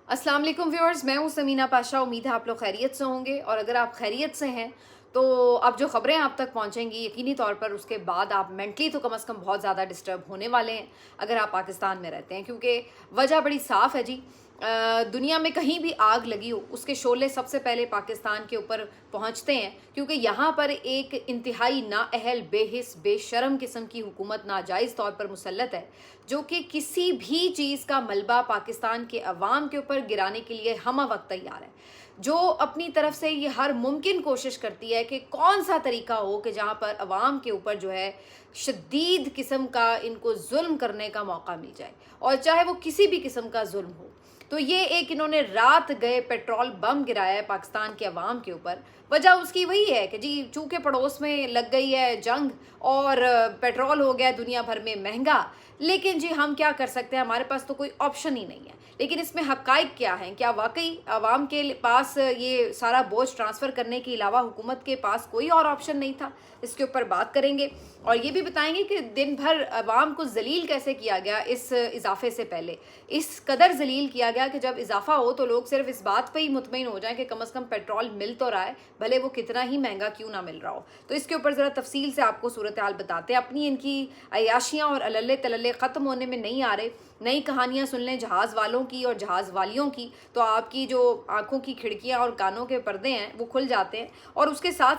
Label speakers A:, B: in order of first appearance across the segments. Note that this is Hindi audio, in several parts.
A: अस्सलाम वालेकुम व्यूअर्स, मैं हूँ समीना पाशा। उम्मीद है आप लोग खैरियत से होंगे और अगर आप खैरियत से हैं तो अब जो ख़बरें आप तक पहुँचेंगी यकीनी तौर पर उसके बाद आप मेंटली तो कम से कम बहुत ज़्यादा डिस्टर्ब होने वाले हैं अगर आप पाकिस्तान में रहते हैं, क्योंकि वजह बड़ी साफ़ है जी। दुनिया में कहीं भी आग लगी हो उसके शोले सबसे पहले पाकिस्तान के ऊपर पहुंचते हैं, क्योंकि यहाँ पर एक इंतहाई नाअहल, बेहिस, बेशरम किस्म की हुकूमत नाजायज़ तौर पर मुसल्लत है, जो कि किसी भी चीज़ का मलबा पाकिस्तान के अवाम के ऊपर गिराने के लिए हम वक्त तैयार है। जो अपनी तरफ से ये हर मुमकिन कोशिश करती है कि कौन सा तरीका हो कि जहाँ पर अवाम के ऊपर जो है शदीद किस्म का इनको जुल्म करने का मौका मिल जाए, और चाहे वो किसी भी किस्म का जुल्म हो। तो ये एक इन्होंने रात गए पेट्रोल बम गिराया है पाकिस्तान के अवाम के ऊपर। वजह उसकी वही है कि जी चूँकि पड़ोस में लग गई है जंग और पेट्रोल हो गया दुनिया भर में महंगा। लेकिन जी हम क्या कर सकते हैं, हमारे पास तो कोई ऑप्शन ही नहीं है। लेकिन इसमें हक़ाइक़ क्या हैं? क्या वाक़ई अवाम के पास ये सारा बोझ ट्रांसफ़र करने के अलावा हुकूमत के पास कोई और ऑप्शन नहीं था? इसके ऊपर बात करेंगे और ये भी बताएंगे कि दिन भर अवाम को ज़लील कैसे किया गया इस इजाफे से पहले। इस कदर ज़लील किया गया कि जब इजाफा हो तो लोग सिर्फ इस बात पे ही मुतमईन हो जाएं कि कम से कम पेट्रोल मिल तो रहा है, भले वो कितना ही महंगा क्यों ना मिल रहा हो। तो इसके ऊपर ज़रा तफसील से आपको सूरत हाल बताते हैं। अपनी इनकी अयाशियाँ और अल्ले तल्ले ख़त्म होने में नहीं आ रहे। नई कहानियाँ सुन लें जहाज़ वालों की और जहाज़ वालियों की, तो आपकी जो आंखों की खिड़कियाँ और कानों के पर्दे हैं वो खुल जाते हैं। और उसके साथ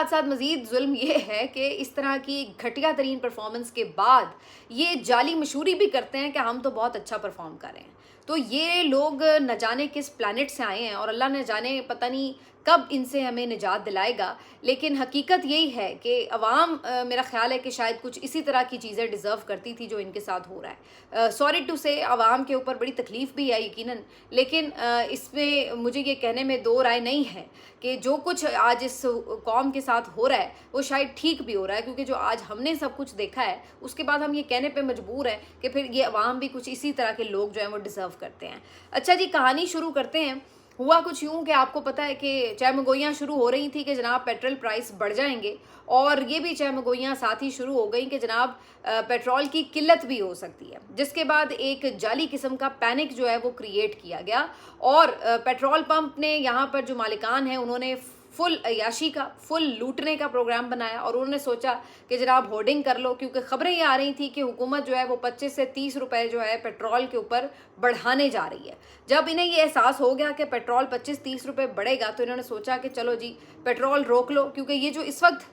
A: साथ मज़ीद जुल्म ये है कि इस तरह की घटिया तरीन परफॉर्मेंस के बाद ये जाली मशहूरी भी करते हैं कि हम तो बहुत अच्छा परफॉर्म कर रहे हैं। तो ये लोग न जाने किस प्लैनेट से आए हैं और अल्लाह न जाने पता नहीं कब इनसे हमें निजात दिलाएगा। लेकिन हकीकत यही है कि अवाम, मेरा ख़्याल है कि शायद कुछ इसी तरह की चीज़ें डिज़र्व करती थी जो इनके साथ हो रहा है। सॉरी टू से अवाम के ऊपर बड़ी तकलीफ़ भी है यकीनन, लेकिन इसमें मुझे ये कहने में दो राय नहीं है कि जो कुछ आज इस कौम के साथ हो रहा है वो शायद ठीक भी हो रहा है, क्योंकि जो आज हमने सब कुछ देखा है उसके बाद हम ये कहने पे मजबूर हैं कि फिर ये अवाम भी कुछ इसी तरह के लोग जो हैं वो डिज़र्व करते हैं। अच्छा जी, कहानी शुरू करते हैं। हुआ कुछ यूँ कि आपको पता है कि चहमगोइयाँ शुरू हो रही थी कि जनाब पेट्रोल प्राइस बढ़ जाएंगे, और ये भी चहमगोइयाँ साथ ही शुरू हो गई कि जनाब पेट्रोल की किल्लत भी हो सकती है, जिसके बाद एक जाली किस्म का पैनिक जो है वो क्रिएट किया गया। और पेट्रोल पंप ने यहाँ पर जो मालिकान हैं उन्होंने फुल अय्याशी का, फुल लूटने का प्रोग्राम बनाया और उन्होंने सोचा कि जनाब होर्डिंग कर लो, क्योंकि खबरें ये आ रही थी कि हुकूमत जो है वो 25 से 30 रुपए जो है पेट्रोल के ऊपर बढ़ाने जा रही है। जब इन्हें ये एहसास हो गया कि पेट्रोल 25-30 रुपए बढ़ेगा तो इन्होंने सोचा कि चलो जी पेट्रोल रोक लो, क्योंकि ये जो इस वक्त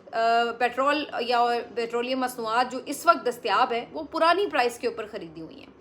A: पेट्रोल या पेट्रोलियम मसनूआत जो इस वक्त दस्तियाब है वो पुरानी प्राइस के ऊपर ख़रीदी हुई हैं।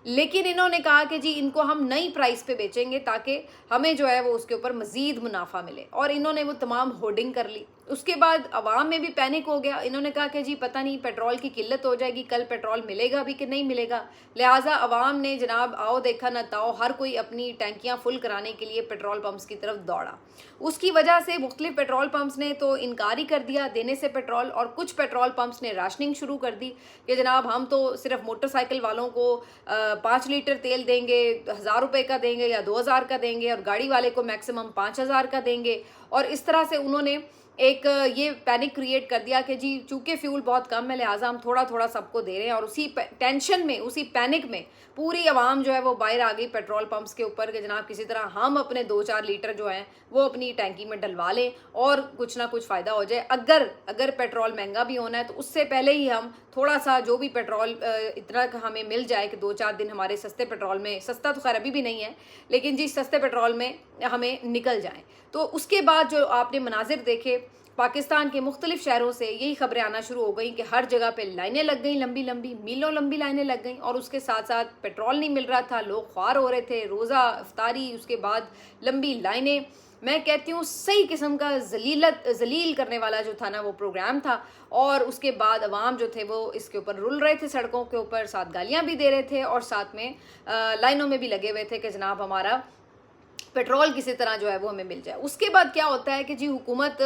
A: लेकिन इन्होंने कहा कि जी इनको हम नई प्राइस पे बेचेंगे ताकि हमें जो है वो उसके ऊपर मज़ीद मुनाफा मिले, और इन्होंने वो तमाम होर्डिंग कर ली। उसके बाद अवाम में भी पैनिक हो गया। इन्होंने कहा कि जी पता नहीं पेट्रोल की किल्लत हो जाएगी, कल पेट्रोल मिलेगा भी कि नहीं मिलेगा। लिहाजा अवाम ने जनाब आओ देखा न ताओ हर कोई अपनी टैंकियाँ फुल कराने के लिए पेट्रोल पम्प्स की तरफ दौड़ा। उसकी वजह से मुख्तलिफ पेट्रोल पम्प्स ने तो इनकार ही कर दिया देने से पेट्रोल, और कुछ पेट्रोल पम्प्स ने राशनिंग शुरू कर दी कि जनाब हम तो सिर्फ मोटरसाइकिल वालों को 5 लीटर तेल देंगे, 1000 रुपये का देंगे या 2000 का देंगे, और गाड़ी वाले को मैक्सिमम 5000 का देंगे। और इस तरह से उन्होंने एक ये पैनिक क्रिएट कर दिया कि जी चूँकि फ्यूल बहुत कम है लिहाजा हम थोड़ा थोड़ा सबको दे रहे हैं। और उसी टेंशन में, उसी पैनिक में पूरी आवाम जो है वो बाहर आ गई पेट्रोल पंप्स के ऊपर कि जनाब किसी तरह हम अपने 2-4 लीटर जो हैं वो अपनी टैंकी में डलवा लें और कुछ ना कुछ फ़ायदा हो जाए। अगर पेट्रोल महंगा भी होना है तो उससे पहले ही हम थोड़ा सा जो भी पेट्रोल इतना हमें मिल जाए कि 2-4 दिन हमारे सस्ते पेट्रोल में, सस्ता तो खैर अभी भी नहीं है लेकिन जी सस्ते पेट्रोल में हमें निकल जाएँ। तो उसके बाद जो आपने मनाजिर देखे पाकिस्तान के मुख्तलिफ शहरों से, यही खबरें आना शुरू हो गई कि हर जगह पे लाइनें लग गई, लंबी लंबी, मीलों लंबी लाइनें लग गई। और उसके साथ साथ पेट्रोल नहीं मिल रहा था, लोग ख्वार हो रहे थे, रोज़ा इफ्तारी, उसके बाद लंबी लाइनें। मैं कहती हूँ सही किस्म का जलील करने वाला जो था ना वो प्रोग्राम था। और उसके बाद अवाम जो थे वो इसके ऊपर रुल रहे थे सड़कों के ऊपर, साथ गालियाँ भी दे रहे थे और साथ में लाइनों में भी लगे हुए थे कि जनाब हमारा पेट्रोल किसी तरह जो है वो हमें मिल जाए। उसके बाद क्या होता है कि जी हुकूमत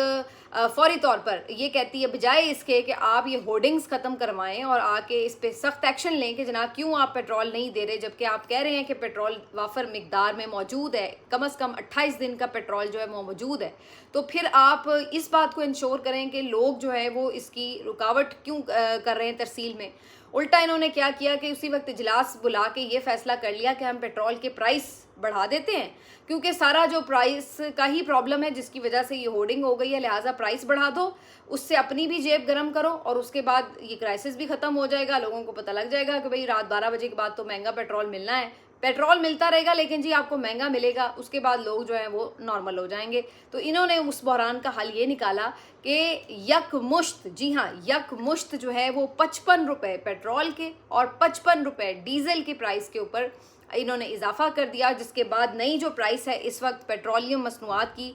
A: फौरी तौर पर ये कहती है बजाय इसके कि आप ये होर्डिंग्स ख़त्म करवाएं और आके इस पे सख्त एक्शन लें कि जनाब क्यों आप पेट्रोल नहीं दे रहे, जबकि आप कह रहे हैं कि पेट्रोल वाफर मिकदार में मौजूद है, कम से कम 28 दिन का पेट्रोल जो है वो मौजूद है। तो फिर आप इस बात को इंश्योर करें कि लोग जो है वो इसकी रुकावट क्यों कर रहे हैं तरसील में। उल्टा इन्होंने क्या किया कि उसी वक्त इजलास बुला के ये फैसला कर लिया कि हम पेट्रोल के प्राइस बढ़ा देते हैं, क्योंकि सारा जो प्राइस का ही प्रॉब्लम है जिसकी वजह से ये होर्डिंग हो गई है, लिहाजा प्राइस बढ़ा दो, उससे अपनी भी जेब गर्म करो और उसके बाद ये क्राइसिस भी खत्म हो जाएगा। लोगों को पता लग जाएगा कि भाई रात 12 बजे के बाद तो महंगा पेट्रोल मिलना है, पेट्रोल मिलता रहेगा लेकिन जी आपको महंगा मिलेगा, उसके बाद लोग जो है वो नॉर्मल हो जाएंगे। तो इन्होंने उस बहरान का हल ये निकाला कि यकमुश्त, जी हाँ यकमुश्त जो है वो 55 रुपये पेट्रोल के और 55 रुपये डीजल के प्राइस के ऊपर इन्होंने इजाफा कर दिया, जिसके बाद नई जो प्राइस है इस वक्त पेट्रोलियम मसनूआत की,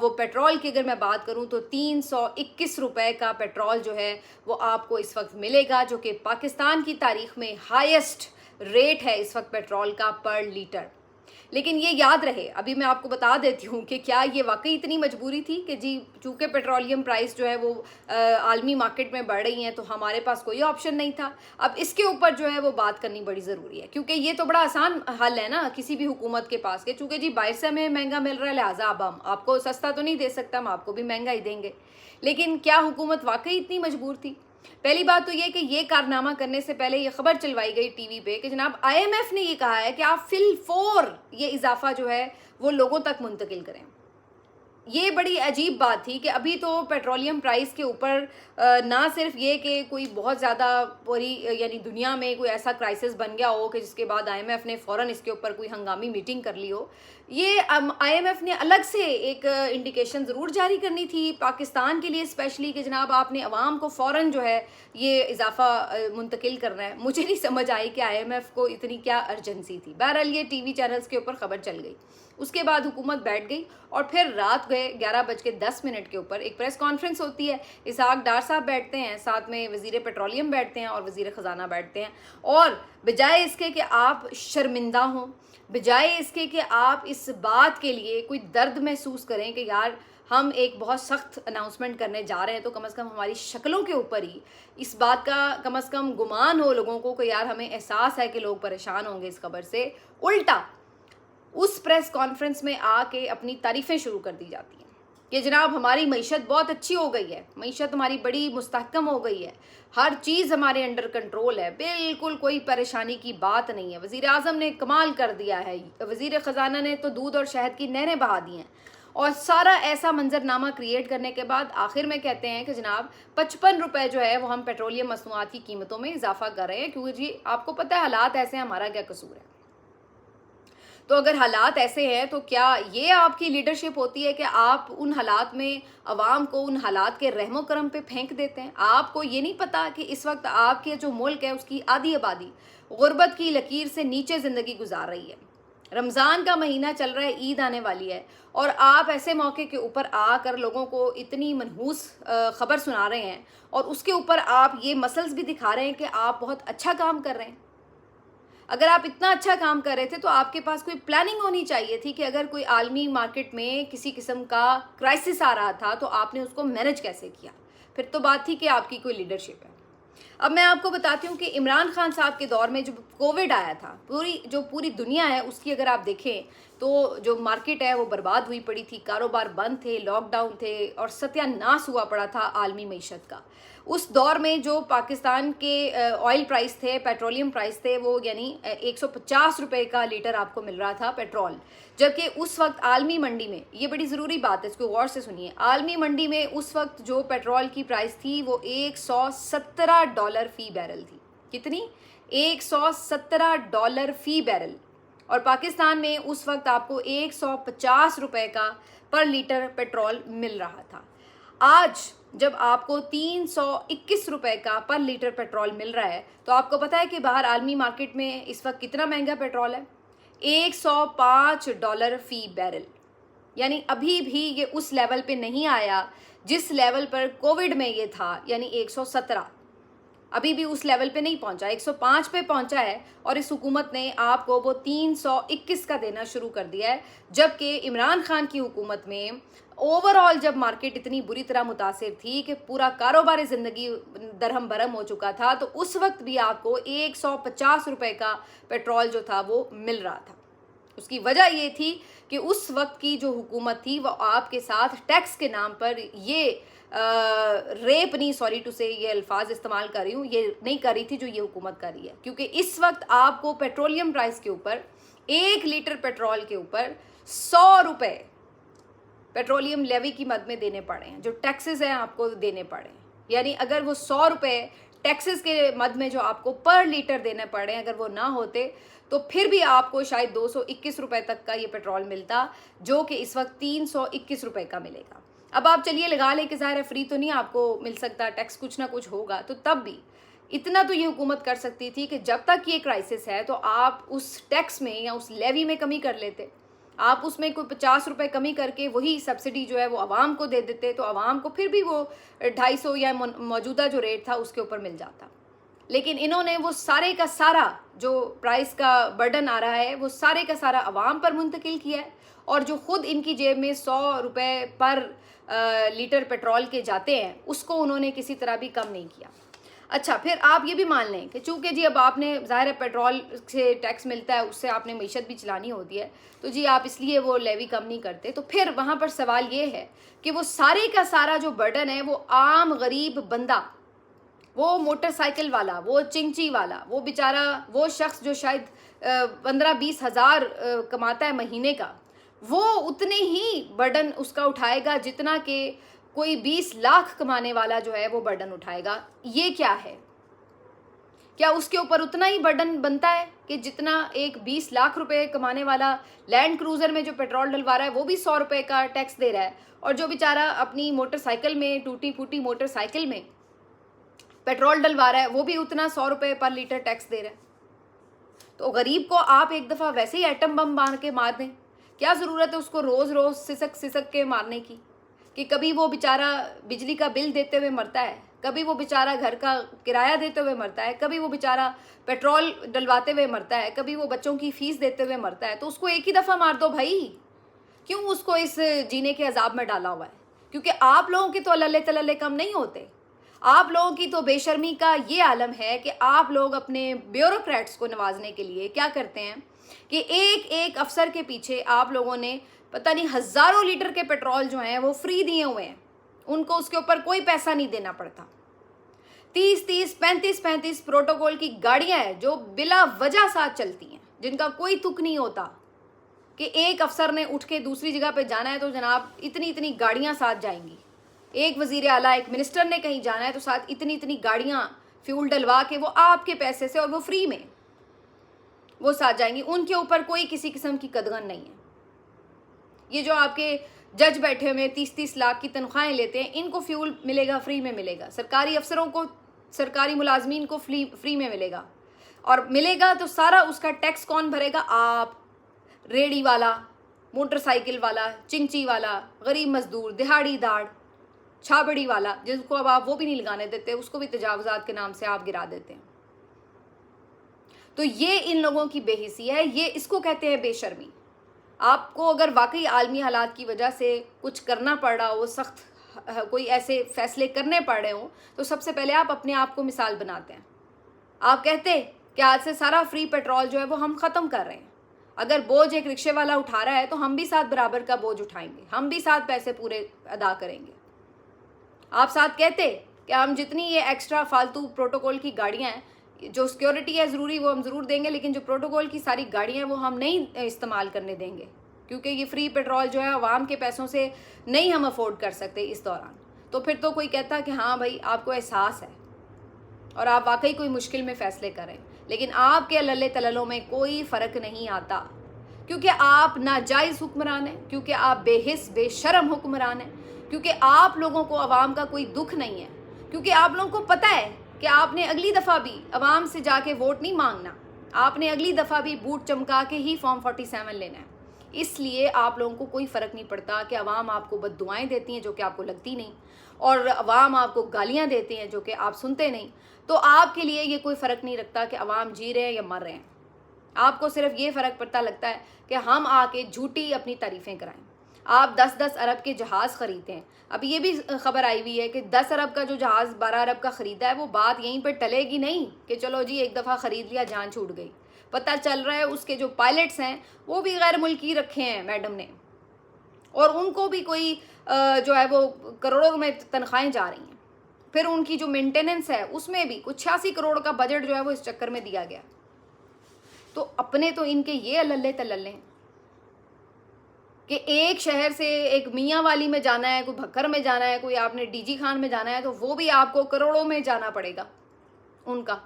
A: वो पेट्रोल की अगर मैं बात करूं तो 321 रुपये का पेट्रोल जो है वो आपको इस वक्त मिलेगा, जो कि पाकिस्तान की तारीख में हाईएस्ट रेट है इस वक्त पेट्रोल का पर लीटर। लेकिन ये याद रहे, अभी मैं आपको बता देती हूँ कि क्या ये वाकई इतनी मजबूरी थी कि जी चूँकि पेट्रोलियम प्राइस जो है वो आलमी मार्केट में बढ़ रही हैं तो हमारे पास कोई ऑप्शन नहीं था। अब इसके ऊपर जो है वो बात करनी बड़ी ज़रूरी है, क्योंकि ये तो बड़ा आसान हल है ना किसी भी हुकूमत के पास के, चूँकि जी बाहर से हमें महंगा मिल रहा है लिहाजा अब हम आपको सस्ता तो नहीं दे सकता, हम आपको भी महंगा ही देंगे। लेकिन क्या हुकूमत वाकई इतनी मजबूर थी? पहली बात तो ये कि ये कारनामा करने से पहले ये खबर चलवाई गई टीवी पे कि जनाब IMF ने ये कहा है कि आप फिल-फौर ये इजाफा जो है वो लोगों तक मुंतकिल करें। ये बड़ी अजीब बात थी कि अभी तो पेट्रोलियम प्राइस के ऊपर ना सिर्फ ये कि कोई बहुत ज़्यादा पूरी यानी दुनिया में कोई ऐसा क्राइसिस बन गया हो कि जिसके बाद IMF ने फ़ौरन इसके ऊपर कोई हंगामी मीटिंग कर ली हो, ये IMF ने अलग से एक इंडिकेशन ज़रूर जारी करनी थी पाकिस्तान के लिए स्पेशली कि जनाब आपने अवाम को फ़ौरन जो है ये इजाफा मुंतकिल करना है। मुझे नहीं समझ आई कि IMF को इतनी क्या अर्जेंसी थी। बहरहाल ये TV चैनल्स के ऊपर खबर चल गई, उसके बाद हुकूमत बैठ गई और फिर रात गए 11:10 के ऊपर एक प्रेस कॉन्फ्रेंस होती है। इसहाक डार साहब बैठते हैं, साथ में वज़ीर पेट्रोलियम बैठते हैं और वज़ीर ख़जाना बैठते हैं, और बजाय इसके कि आप शर्मिंदा हों, बजाय इसके कि आप इस बात के लिए कोई दर्द महसूस करें कि यार हम एक बहुत सख्त अनाउंसमेंट करने जा रहे हैं, तो कम से कम हमारी शक्लों के ऊपर ही इस बात का कम से कम गुमान हो लोगों को कि यार हमें एहसास है कि लोग परेशान होंगे इस खबर से, उल्टा उस प्रेस कॉन्फ्रेंस में आके अपनी तारीफ़ें शुरू कर दी जाती हैं कि जनाब हमारी मईशत बहुत अच्छी हो गई है, मईशत हमारी बड़ी मुस्तहकम हो गई है, हर चीज़ हमारे अंडर कंट्रोल है, बिल्कुल कोई परेशानी की बात नहीं है, वज़ीर आज़म ने कमाल कर दिया है, वज़ीर ख़जाना ने तो दूध और शहद की नहरें बहा दी हैं। और सारा ऐसा मंजरनामा क्रिएट करने के बाद आखिर में कहते हैं कि जनाब 55 रुपये जो है वो हम पेट्रोलियम मसनूआत की कीमतों में इजाफा कर रहे हैं, क्योंकि जी आपको पता है हालात ऐसे हैं, हमारा क्या कसूर है। तो अगर हालात ऐसे हैं तो क्या ये आपकी लीडरशिप होती है कि आप उन हालात में अवाम को उन हालात के रहमो करम पे फेंक देते हैं? आपको ये नहीं पता कि इस वक्त आपके जो मुल्क है उसकी आधी आबादी गुर्बत की लकीर से नीचे ज़िंदगी गुजार रही है। रमज़ान का महीना चल रहा है, ईद आने वाली है, और आप ऐसे मौके के ऊपर आकर लोगों को इतनी मनहूस खबर सुना रहे हैं और उसके ऊपर आप ये मसल्स भी दिखा रहे हैं कि आप बहुत अच्छा काम कर रहे हैं। अगर आप इतना अच्छा काम कर रहे थे तो आपके पास कोई प्लानिंग होनी चाहिए थी कि अगर कोई आलमी मार्केट में किसी किस्म का क्राइसिस आ रहा था तो आपने उसको मैनेज कैसे किया। फिर तो बात थी कि आपकी कोई लीडरशिप है। अब मैं आपको बताती हूँ कि इमरान खान साहब के दौर में जो कोविड आया था, पूरी दुनिया है उसकी अगर आप देखें तो जो मार्केट है वो बर्बाद हुई पड़ी थी, कारोबार बंद थे, लॉकडाउन थे और सत्यानाश हुआ पड़ा था आलमी मईशत का। उस दौर में जो पाकिस्तान के ऑयल प्राइस थे, पेट्रोलियम प्राइस थे, वो यानी 150 रुपये का लीटर आपको मिल रहा था पेट्रोल, जबकि उस वक्त आलमी मंडी में, ये बड़ी ज़रूरी बात है, इसको गौर से सुनिए, आलमी मंडी में उस वक्त जो पेट्रोल की प्राइस थी वो $117 फ़ी बैरल थी। कितनी? $117 फ़ी बैरल। और पाकिस्तान में उस वक्त आपको 150 रुपये का पर लीटर पेट्रोल मिल रहा था। आज जब आपको 321 रुपये का पर लीटर पेट्रोल मिल रहा है तो आपको पता है कि बाहर आलमी मार्केट में इस वक्त कितना महंगा पेट्रोल है? $105 फ़ी बैरल। यानी अभी भी ये उस लेवल पे नहीं आया जिस लेवल पर कोविड में ये था, यानी 117। अभी भी उस लेवल पे नहीं पहुंचा, 105 पे पहुंचा है, और इस हुकूमत ने आपको वो 321 का देना शुरू कर दिया है। जबकि इमरान खान की हुकूमत में ओवरऑल जब मार्केट इतनी बुरी तरह मुतासिर थी कि पूरा कारोबारी ज़िंदगी दरहम बरहम हो चुका था, तो उस वक्त भी आपको 150 रुपये का पेट्रोल जो था वो मिल रहा था। उसकी वजह ये थी कि उस वक्त की जो हुकूमत थी वो आपके साथ टैक्स के नाम पर ये रेप नहीं, सॉरी टू से ये अल्फाज इस्तेमाल कर रही हूँ, ये नहीं कर रही थी जो ये हुकूमत कर रही है। क्योंकि इस वक्त आपको पेट्रोलियम प्राइस के ऊपर 1 लीटर पेट्रोल के ऊपर 100 रुपये पेट्रोलियम लेवी की मद में देने पड़े हैं, जो टैक्सेस हैं आपको देने पड़े हैं। यानी अगर वो 100 रुपये टैक्सेस के मद में जो आपको पर लीटर देने पड़े, अगर वो ना होते तो फिर भी आपको शायद 221 रुपये तक का ये पेट्रोल मिलता, जो कि इस वक्त 321 रुपये का मिलेगा। अब आप चलिए लगा लें कि ज़ाहिर है फ्री तो नहीं आपको मिल सकता, टैक्स कुछ ना कुछ होगा, तो तब भी इतना तो ये हुकूमत कर सकती थी कि जब तक ये क्राइसिस है तो आप उस टैक्स में या उस लेवी में कमी कर लेते, आप उसमें कोई 50 रुपये कमी करके वही सब्सिडी जो है वो आवाम को दे देते, तो आवाम को फिर भी वो 250 या मौजूदा जो रेट था उसके ऊपर मिल जाता। लेकिन इन्होंने वो सारे का सारा जो प्राइस का बर्डन आ रहा है वो सारे का सारा आवाम पर मुंतकिल किया है, और जो खुद इनकी जेब में 100 रुपये पर लीटर पेट्रोल के जाते हैं उसको उन्होंने किसी तरह भी कम नहीं किया। अच्छा, फिर आप ये भी मान लें कि चूंकि जी अब आपने ज़ाहिर है पेट्रोल से टैक्स मिलता है, उससे आपने मीशत भी चलानी होती है, तो जी आप इसलिए वो लेवी कम नहीं करते। तो फिर वहाँ पर सवाल ये है कि वो सारे का सारा जो बर्डन है वो आम गरीब बंदा, वो मोटरसाइकिल वाला, वो चिंची वाला, वो बेचारा वो शख्स जो शायद 15-20 हज़ार कमाता है महीने का, वो उतने ही बर्डन उसका उठाएगा जितना कि कोई 20 लाख कमाने वाला जो है वो बर्डन उठाएगा। ये क्या है? क्या उसके ऊपर उतना ही बर्डन बनता है कि जितना एक 20 लाख रुपए कमाने वाला लैंड क्रूजर में जो पेट्रोल डलवा रहा है वो भी 100 रुपये का टैक्स दे रहा है, और जो बेचारा अपनी मोटरसाइकिल में, टूटी फूटी मोटरसाइकिल में पेट्रोल डलवा रहा है वो भी उतना 100 रुपये पर लीटर टैक्स दे रहा है। तो गरीब को आप एक दफ़ा वैसे ही एटम बम मार के मार दें, क्या ज़रूरत है उसको रोज़ रोज़ सिसक सिसक के मारने की? कि कभी वो बेचारा बिजली का बिल देते हुए मरता है, कभी वो बेचारा घर का किराया देते हुए मरता है, कभी वो बेचारा पेट्रोल डलवाते हुए मरता है, कभी वो बच्चों की फ़ीस देते हुए मरता है। तो उसको एक ही दफ़ा मार दो भाई, क्यों उसको इस जीने के अजाब में डाला हुआ है? क्योंकि आप लोगों के तो अल्ले तल्ले कम नहीं होते। आप लोगों की तो बेशर्मी का ये आलम है कि आप लोग अपने ब्यूरोक्रेट्स को नवाजने के लिए क्या करते हैं कि एक एक अफसर के पीछे आप लोगों ने पता नहीं हज़ारों लीटर के पेट्रोल जो हैं वो फ्री दिए हुए हैं, उनको उसके ऊपर कोई पैसा नहीं देना पड़ता। 30-30, 35-35 प्रोटोकॉल की गाड़ियां हैं जो बिला वजह साथ चलती हैं, जिनका कोई तुक नहीं होता कि एक अफसर ने उठ के दूसरी जगह पे जाना है तो जनाब इतनी इतनी गाड़ियां साथ जाएंगी। एक वजीर आला, एक मिनिस्टर ने कहीं जाना है तो साथ इतनी इतनी गाड़ियां फ्यूल डलवा के वो आपके पैसे से और वो फ्री में वो साथ जाएंगी। उनके ऊपर कोई किसी किस्म की कदगन नहीं है। ये जो आपके जज बैठे हुए 30-30 लाख की तनख्वाहें लेते हैं, इनको फ्यूल मिलेगा, फ्री में मिलेगा। सरकारी अफसरों को, सरकारी मुलाजमीन को फ्री में मिलेगा, और मिलेगा तो सारा उसका टैक्स कौन भरेगा? आप, रेडी वाला, मोटरसाइकिल वाला, चिंची वाला, गरीब मजदूर, दिहाड़ीदार, छाबड़ी वाला, जिसको अब आप वो भी नहीं लगाने देते, उसको भी तजावुजात के नाम से आप गिरा देते हैं। तो ये इन लोगों की बेहिसी है, ये इसको कहते हैं बेशर्मी। आपको अगर वाकई आलमी हालात की वजह से कुछ करना पड़ रहा हो, सख्त कोई ऐसे फैसले करने पड़ रहे हो, तो सबसे पहले आप अपने आप को मिसाल बनाते हैं। आप कहते कि आज से सारा फ्री पेट्रोल जो है वो हम ख़त्म कर रहे हैं। अगर बोझ एक रिक्शे वाला उठा रहा है तो हम भी साथ बराबर का बोझ उठाएंगे, हम भी साथ पैसे पूरे अदा करेंगे। आप साथ कहते कि हम जितनी ये एक्स्ट्रा फालतू प्रोटोकॉल की गाड़ियाँ हैं, जो सिक्योरिटी है ज़रूरी वो हम ज़रूर देंगे, लेकिन जो प्रोटोकॉल की सारी गाड़ियाँ हैं वो हम नहीं इस्तेमाल करने देंगे, क्योंकि ये फ्री पेट्रोल जो है आवाम के पैसों से नहीं हम अफोर्ड कर सकते इस दौरान। तो फिर तो कोई कहता कि हाँ भाई आपको एहसास है और आप वाकई कोई मुश्किल में फ़ैसले करें, लेकिन आपके लल्ले तललों में कोई फ़र्क नहीं आता, क्योंकि आप नाजायज़ हुक्मरान हैं, क्योंकि आप बेहिस बेशरम हुक्मरान हैं, क्योंकि आप लोगों को आवाम का कोई दुख नहीं है, क्योंकि आप लोगों को पता है कि आपने अगली दफ़ा भी आवाम से जाके वोट नहीं मांगना, आपने अगली दफ़ा भी बूट चमका के ही फॉर्म 47 लेना है। इसलिए आप लोगों को कोई फ़र्क नहीं पड़ता कि आवाम आपको बद्दुआएं देती हैं जो कि आपको लगती नहीं, और आवाम आपको गालियां देते हैं जो कि आप सुनते नहीं। तो आपके लिए ये कोई फ़र्क नहीं रखता कि आवाम जी रहे हैं या मर रहे हैं। आपको सिर्फ ये फ़र्क पड़ता लगता है कि हम आके झूठी अपनी तारीफ़ें कराएं। आप 10-10 अरब के जहाज़ ख़रीदते हैं। अब ये भी खबर आई हुई है कि 10 अरब का जो जहाज़ 12 अरब का ख़रीदा है, वो बात यहीं पर टलेगी नहीं कि चलो जी एक दफ़ा ख़रीद लिया जान छूट गई। पता चल रहा है उसके जो पायलट्स हैं वो भी गैर मुल्की रखे हैं मैडम ने, और उनको भी कोई जो है वो करोड़ों में तनख्वाहें जा रही हैं। फिर उनकी जो मेंटेनेंस है उसमें भी कुछ 86 करोड़ का बजट जो है वो इस चक्कर में दिया गया। तो अपने तो इनके ये अल्ले तल्ले हैं कि एक शहर से एक मियाँ वाली में जाना है, कोई भक्कर में जाना है, कोई आपने डीजी खान में जाना है, तो वो भी आपको करोड़ों में जाना पड़ेगा उनका।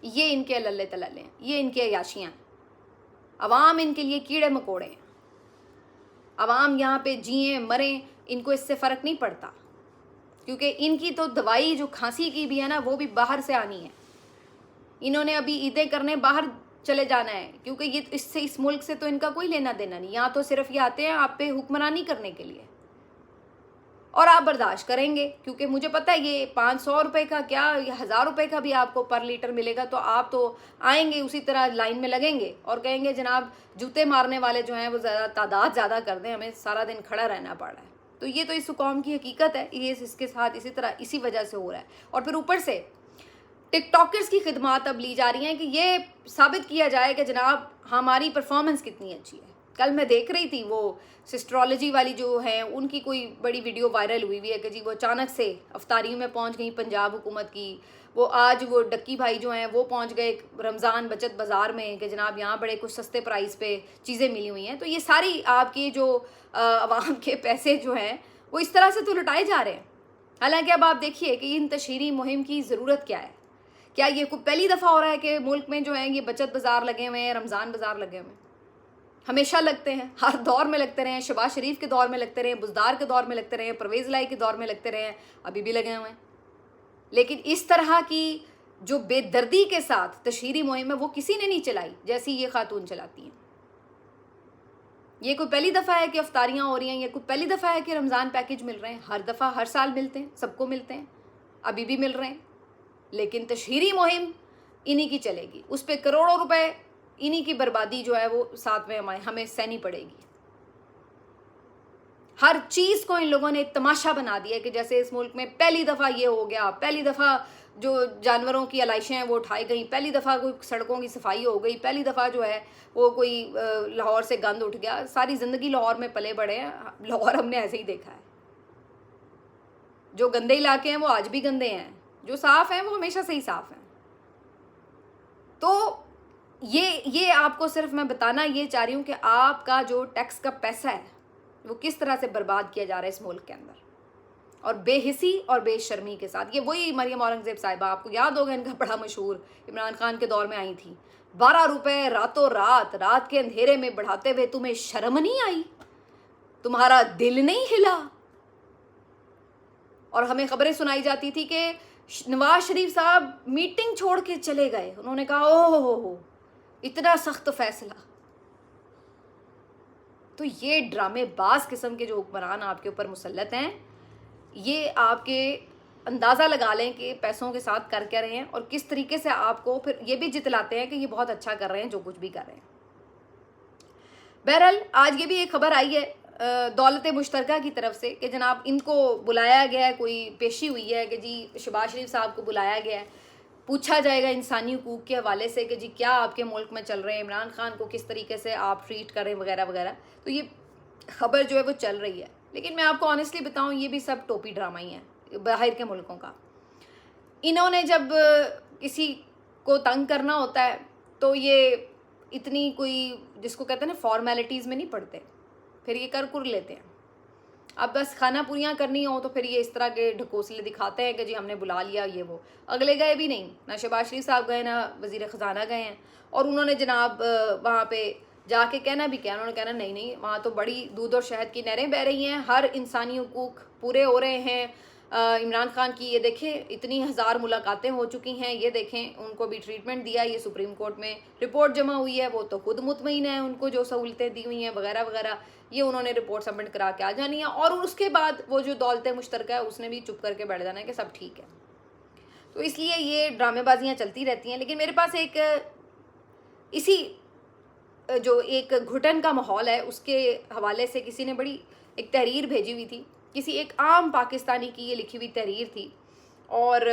A: ये इनके अल्ले तल्ले हैं, ये इनकी अयाशियाँ हैं। अवाम इनके लिए कीड़े मकोड़े हैं। अवाम यहाँ पे जिए मरें, इनको इससे फ़र्क नहीं पड़ता, क्योंकि इनकी तो दवाई जो खांसी की भी है ना वो भी बाहर से आनी है। इन्होंने अभी ईदें करने बाहर चले जाना है, क्योंकि ये इससे इस मुल्क से तो इनका कोई लेना देना नहीं। यहाँ तो सिर्फ ये आते हैं आप पे हुक्मरानी करने के लिए, और आप बर्दाश्त करेंगे, क्योंकि मुझे पता है ये 500 रुपये का क्या 1000 रुपये का भी आपको पर लीटर मिलेगा, तो आप तो आएंगे उसी तरह लाइन में लगेंगे और कहेंगे जनाब जूते मारने वाले जो हैं वो तादाद ज़्यादा कर दें, हमें सारा दिन खड़ा रहना पड़ रहा है। तो ये तो इस कौम की हकीकत है, ये इसके साथ इसी तरह इसी वजह से हो रहा है। और फिर ऊपर से टिकटॉकर्स की खिदमात अब ली जा रही हैं कि ये साबित किया जाए कि जनाब हमारी परफॉर्मेंस कितनी अच्छी है। कल मैं देख रही थी वो सिस्ट्रोलॉजी वाली जो है उनकी कोई बड़ी वीडियो वायरल हुई है कि जी वो अचानक से अफ्तारियों में पहुंच गई पंजाब हुकूमत की। वो आज वो डक्की भाई जो हैं वो पहुंच गए रमज़ान बचत बाज़ार में कि जनाब यहाँ बड़े कुछ सस्ते प्राइस पे चीज़ें मिली हुई हैं। तो ये सारी आपकी जो आवाम के पैसे जो हैं वो इस तरह से तो लुटाए जा रहे हैं। हालांकि अब आप देखिए कि इन तशहीरी मुहिम की ज़रूरत क्या है। क्या ये कोई पहली दफ़ा हो रहा है कि मुल्क में जो है ये बचत बाज़ार लगे हुए हैं, रमज़ान बाज़ार लगे हुए हैं? हमेशा लगते हैं, हर दौर में लगते रहे हैं। शहबाज शरीफ के दौर में लगते रहे, बुज़दार के दौर में लगते रहे, परवेज़ लाई के दौर में लगते रहे, अभी भी लगे हुए हैं। लेकिन इस तरह की जो बेदर्दी के साथ तशहीरी मुहिम है वो किसी ने नहीं चलाई जैसी ये खातून चलाती हैं। ये कोई पहली दफ़ा है कि अफ्तारियाँ हो रही हैं, ये कोई पहली दफ़ा है कि रमज़ान पैकेज मिल रहे हैं? हर दफ़ा हर साल मिलते हैं, सबको मिलते हैं, अभी भी मिल रहे हैं। लेकिन तशहीरी मुहिम इन्हीं की चलेगी, उस पर करोड़ों रुपए इन्हीं की बर्बादी जो है वो साथ में हमें सहनी पड़ेगी। हर चीज़ को इन लोगों ने तमाशा बना दिया कि जैसे इस मुल्क में पहली दफ़ा ये हो गया, पहली दफ़ा जो जानवरों की आलाइशें हैं वो उठाई गई, पहली दफ़ा कोई सड़कों की सफाई हो गई, पहली दफ़ा जो है वो कोई लाहौर से गंद उठ गया। सारी ज़िंदगी लाहौर में पले बड़े हैं, लाहौर हमने ऐसे ही देखा है। जो गंदे इलाके हैं वो आज भी गंदे हैं, जो साफ़ हैं वो हमेशा से ही साफ़ हैं। तो ये आपको सिर्फ मैं बताना ये चाह रही हूँ कि आपका जो टैक्स का पैसा है वो किस तरह से बर्बाद किया जा रहा है इस मुल्क के अंदर, और बेहिसी और बेशर्मी के साथ। ये वही मरियम औरंगज़ेब साहिबा, आपको याद होगा इनका बड़ा मशहूर, इमरान खान के दौर में आई थी, 12 रुपए रातों रात के अंधेरे में बढ़ाते हुए तुम्हें शर्म नहीं आई, तुम्हारा दिल नहीं हिला। और हमें खबरें सुनाई जाती थी कि नवाज शरीफ साहब मीटिंग छोड़ के चले गए, उन्होंने कहा ओह हो इतना सख्त फैसला। तो ये ड्रामेबाज किस्म के जो हुक्मरान आपके ऊपर मुसल्लत हैं, ये आपके अंदाज़ा लगा लें कि पैसों के साथ कर क्या रहे हैं और किस तरीके से आपको फिर ये भी जितलाते हैं कि ये बहुत अच्छा कर रहे हैं जो कुछ भी कर रहे हैं। बहरहाल आज ये भी एक खबर आई है दौलत मुश्तरका की तरफ से कि जनाब इनको बुलाया गया है, कोई पेशी हुई है कि जी शहबाज शरीफ साहब को बुलाया गया है, पूछा जाएगा इंसानी हुकूक के हवाले से कि जी क्या आपके मुल्क में चल रहे हैं, इमरान खान को किस तरीके से आप ट्रीट करें वगैरह वगैरह। तो ये खबर जो है वो चल रही है, लेकिन मैं आपको ऑनेस्टली बताऊं ये भी सब टोपी ड्रामा ही है बाहर के मुल्कों का। इन्होंने जब किसी को तंग करना होता है तो ये इतनी कोई जिसको कहते हैं ना फॉर्मेलिटीज़ में नहीं पड़ते, फिर ये कर लेते हैं। अब बस खाना पूरियाँ करनी हो तो फिर ये इस तरह के ढकोसले दिखाते हैं कि जी हमने बुला लिया ये वो। अगले गए भी नहीं, ना शहबाज शरीफ साहब गए ना वज़ीर ख़जाना गए हैं, और उन्होंने जनाब वहाँ पे जाके कहना भी क्या, उन्होंने कहना नहीं वहाँ तो बड़ी दूध और शहद की नहरें बह रही हैं, हर इंसानी हुकूक पूरे हो रहे हैं। इमरान खान की ये देखें इतनी 1000 मुलाकातें हो चुकी हैं, ये देखें उनको भी ट्रीटमेंट दिया, ये सुप्रीम कोर्ट में रिपोर्ट जमा हुई है, वो तो खुद मुतमईन है उनको जो सहूलतें दी हुई हैं वगैरह वगैरह, ये उन्होंने रिपोर्ट सबमिट करा के आ जानी है। और उसके बाद वो जो दौलत मुश्तरका है उसने भी चुप करके बैठ जाना है कि सब ठीक है। तो इसलिए ये ड्रामेबाजियाँ चलती रहती हैं। लेकिन मेरे पास एक इसी जो एक घुटन का माहौल है उसके हवाले से किसी ने बड़ी एक तहरीर भेजी हुई थी, किसी एक आम पाकिस्तानी की ये लिखी हुई तहरीर थी, और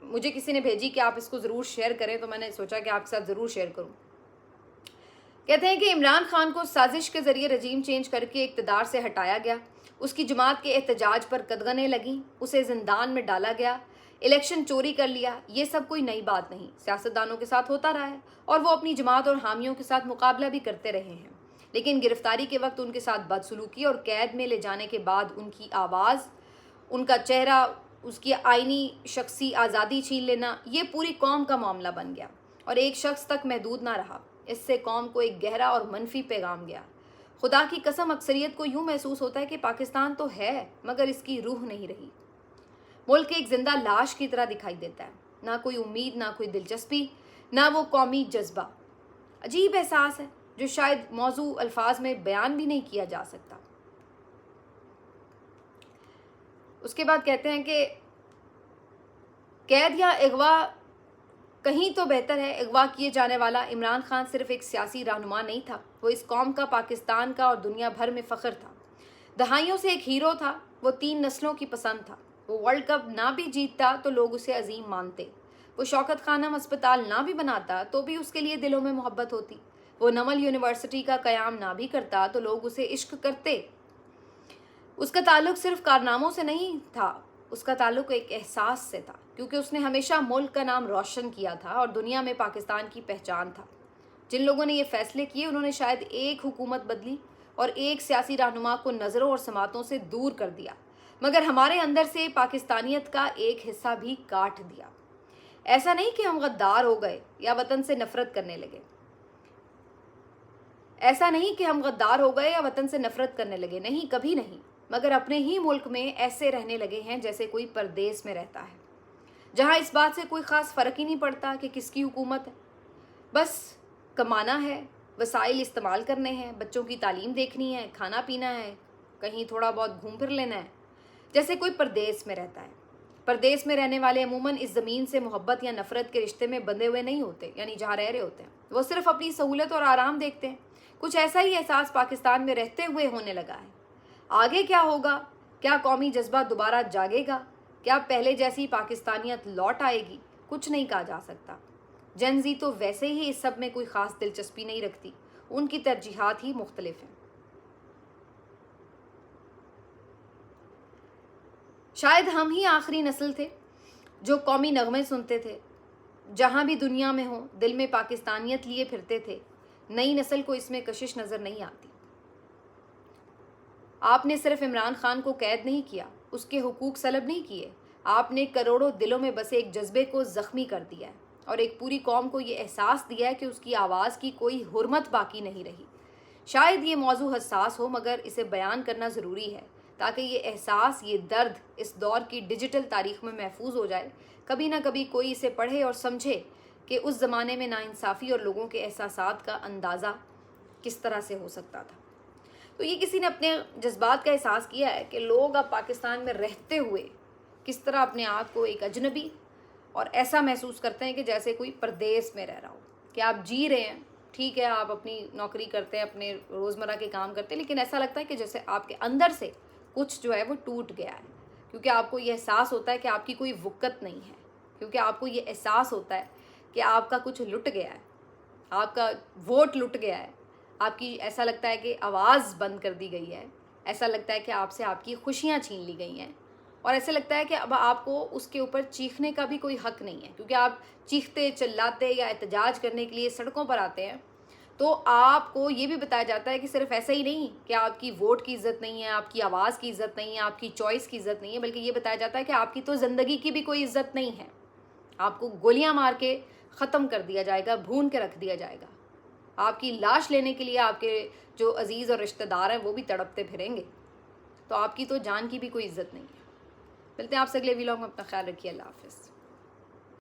A: मुझे किसी ने भेजी कि आप इसको ज़रूर शेयर करें, तो मैंने सोचा कि आपके साथ ज़रूर शेयर करूं। कहते हैं कि इमरान खान को साजिश के ज़रिए रजीम चेंज करके इक़्तिदार से हटाया गया, उसकी जमात के एहतजाज पर कदगनें लगीं, उसे ज़िंदान में डाला गया, इलेक्शन चोरी कर लिया। ये सब कोई नई बात नहीं, सियासतदानों के साथ होता रहा है और वो अपनी जमात और हामियों के साथ मुकाबला भी करते रहे हैं। लेकिन गिरफ्तारी के वक्त उनके साथ बदसलूकी और कैद में ले जाने के बाद उनकी आवाज़, उनका चेहरा, उसकी आईनी शख्सी आज़ादी छीन लेना, ये पूरी कौम का मामला बन गया और एक शख्स तक महदूद ना रहा। इससे कौम को एक गहरा और मनफी पैगाम गया। खुदा की कसम, अक्सरियत को यूं महसूस होता है कि पाकिस्तान तो है मगर इसकी रूह नहीं रही। मुल्क एक जिंदा लाश की तरह दिखाई देता है, ना कोई उम्मीद, ना कोई दिलचस्पी, ना वो कौमी जज्बा। अजीब एहसास है जो शायद मौजू अल्फाज में बयान भी नहीं किया जा सकता। उसके बाद कहते हैं कि कैद या अगवा कहीं तो बेहतर है। अगवा किए जाने वाला इमरान खान सिर्फ एक सियासी रहनुमा नहीं था, वो इस कौम का, पाकिस्तान का और दुनिया भर में फ़ख्र था। दहाइयों से एक हीरो था, वो 3 नस्लों की पसंद था। वो वर्ल्ड कप ना भी जीतता तो लोग उसे अजीम मानते। वो शौकत खानम अस्पताल ना भी बनाता तो भी उसके लिए दिलों में मोहब्बत होती। वो नमल यूनिवर्सिटी का क़याम ना भी करता तो लोग उसे इश्क करते। उसका ताल्लुक सिर्फ कारनामों से नहीं था, उसका ताल्लुक एक एहसास से था, क्योंकि उसने हमेशा मुल्क का नाम रोशन किया था और दुनिया में पाकिस्तान की पहचान था। जिन लोगों ने ये फैसले किए उन्होंने शायद एक हुकूमत बदली और एक सियासी रहनुमा को नज़रों और समातों से दूर कर दिया, मगर हमारे अंदर से पाकिस्तानियत का एक हिस्सा भी काट दिया। ऐसा नहीं कि हम गद्दार हो गए या वतन से नफरत करने लगे, ऐसा नहीं कि हम गद्दार हो गए या वतन से नफरत करने लगे, नहीं, कभी नहीं, मगर अपने ही मुल्क में ऐसे रहने लगे हैं जैसे कोई परदेश में रहता है, जहां इस बात से कोई ख़ास फ़र्क ही नहीं पड़ता कि किसकी हुकूमत है। बस कमाना है, वसाइल इस्तेमाल करने हैं, बच्चों की तालीम देखनी है, खाना पीना है, कहीं थोड़ा बहुत घूम फिर लेना है, जैसे कोई परदेश में रहता है। परदेश में रहने वाले अमूमन इस ज़मीन से मोहब्बत या नफ़रत के रिश्ते में बंधे हुए नहीं होते, यानी जहाँ रह रहे होते हैं वो सिर्फ अपनी सहूलत और आराम देखते हैं। कुछ ऐसा ही एहसास पाकिस्तान में रहते हुए होने लगा है। आगे क्या होगा? क्या कौमी जज्बा दोबारा जागेगा? क्या पहले जैसी पाकिस्तानियत लौट आएगी? कुछ नहीं कहा जा सकता। जनजी तो वैसे ही इस सब में कोई ख़ास दिलचस्पी नहीं रखती, उनकी तरजीहात ही मुख्तलिफ हैं। शायद हम ही आखिरी नस्ल थे जो कौमी नगमे सुनते थे, जहाँ भी दुनिया में हो दिल में पाकिस्तानियत लिए फिरते थे। नई नस्ल को इसमें कशिश नज़र नहीं आती। आपने सिर्फ इमरान खान को कैद नहीं किया, उसके हुकूक सलब नहीं किए, आपने करोड़ों दिलों में बसे एक जज्बे को ज़ख्मी कर दिया है और एक पूरी कौम को ये एहसास दिया है कि उसकी आवाज़ की कोई हुर्मत बाकी नहीं रही। शायद ये मौजू हसास हो, मगर इसे बयान करना ज़रूरी है ताकि ये एहसास, ये दर्द इस दौर की डिजिटल तारीख़ में महफूज हो जाए। कभी ना कभी कोई इसे पढ़े और समझे कि उस ज़माने में नाइंसाफ़ी और लोगों के एहसासात का अंदाज़ा किस तरह से हो सकता था। तो ये किसी ने अपने जज्बात का एहसास किया है कि लोग अब पाकिस्तान में रहते हुए किस तरह अपने आप को एक अजनबी और ऐसा महसूस करते हैं कि जैसे कोई परदेश में रह रहा हो। कि आप जी रहे हैं, ठीक है, आप अपनी नौकरी करते हैं, अपने रोज़मर्रा के काम करते हैं, लेकिन ऐसा लगता है कि जैसे आपके अंदर से कुछ जो है वो टूट गया है, क्योंकि आपको ये एहसास होता है कि आपकी कोई वक़्त नहीं है, क्योंकि आपको ये एहसास होता है कि आपका कुछ लुट गया है, आपका वोट लुट गया है, आपकी ऐसा लगता है कि आवाज़ बंद कर दी गई है, ऐसा लगता है कि आपसे आपकी खुशियाँ छीन ली गई हैं, और ऐसे लगता है कि अब आपको उसके ऊपर चीखने का भी कोई हक़ नहीं है, क्योंकि आप चीखते, चिल्लाते या एहतजाज करने के लिए सड़कों पर आते हैं तो आपको ये भी बताया जाता है कि सिर्फ ऐसा ही नहीं कि आपकी वोट की इज़्ज़त नहीं है, आपकी आवाज़ की इज़्ज़त नहीं है, आपकी चॉइस की इज़्ज़त नहीं है, बल्कि ये बताया जाता है कि आपकी तो ज़िंदगी की भी कोई इज़्ज़त नहीं है। आपको गोलियां मार के ख़त्म कर दिया जाएगा, भून के रख दिया जाएगा। आपकी लाश लेने के लिए आपके जो अजीज़ और रिश्तेदार हैं वो भी तड़पते फिरेंगे। तो आपकी तो जान की भी कोई इज़्ज़त नहीं है। मिलते हैं आपसे अगले व्लॉग में, अपना ख्याल रखिए। अल्लाह हाफ़िज़।